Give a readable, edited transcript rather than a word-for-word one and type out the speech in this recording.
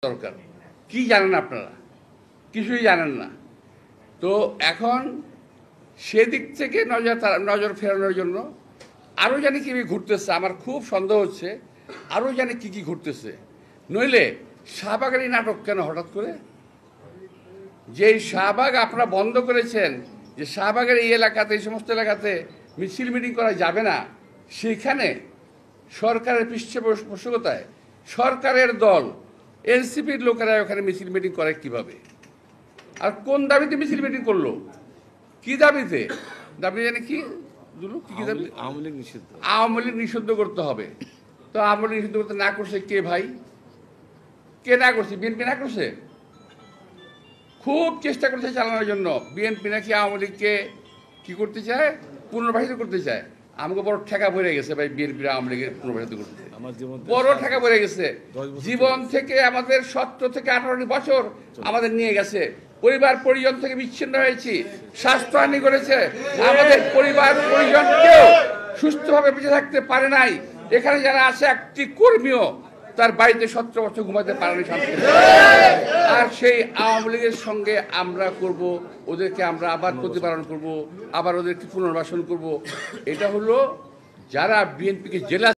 দরকার। কি জানেন আপনারা? কিছুই জানেন না। তো এখন সেদিক থেকে নজর ফেরানোর জন্য আরও জানি কি ঘুরতেছে, আমার খুব সন্দেহ হচ্ছে আরও জানি কি ঘুরতেছে। নইলে শাহবাগের এই নাটক কেন হঠাৎ করে? যেই শাহবাগ আপনারা বন্ধ করেছেন, যে শাহবাগের এই এলাকাতে, এই সমস্ত এলাকাতে মিছিল মিটিং করা যাবে না, সেখানে সরকারের পৃষ্ঠপোষকতায় সরকারের দল এনসিপির লোকেরা ওখানে মিছিল মিটিং করে কিভাবে? আর কোন দাবিতে মিছিল মিটিং করলো? কি দাবিতে? দাবি জানি কি দাবি? আওয়ামী লীগ নিষিদ্ধ করতে হবে। তো আওয়ামী লীগ নিষিদ্ধ করতে না করছে কে ভাই? কে না করছে? বিএনপি না করছে? খুব চেষ্টা করছে চালানোর জন্য। বিএনপি নাকি আওয়ামী লীগকে কি করতে চায়? পুনর্বাসিত করতে চায়। আমাকে বড় ঠেকা পড়ে গেছে ভাই, বিএনপির আওয়ামী লীগের পুনর্বাসিত করতে বড় ঠেকা পড়ে গেছে। জীবন থেকে আমাদের 17 থেকে 18 বছর আমাদের নিয়ে গেছে। পরিবার পরিজন থেকে বিচ্ছিন্ন হয়েছি, স্বাস্থ্যহানি করেছে। আমাদের পরিবার পরিজন কেউ সুস্থভাবে বেঁচে থাকতে পারে নাই। এখানে যারা আছে, একটি কর্মীও তার বাড়িতে 17 বছর ঘুমাতে পারেনি শান্তি। আর সেই আওয়ামী লীগের সঙ্গে আমরা করব, ওদেরকে আমরা আবার প্রতিপালন করব, আবার ওদেরকে পুনর্বাসন করব। এটা হলো যারা বিএনপিকে জেলা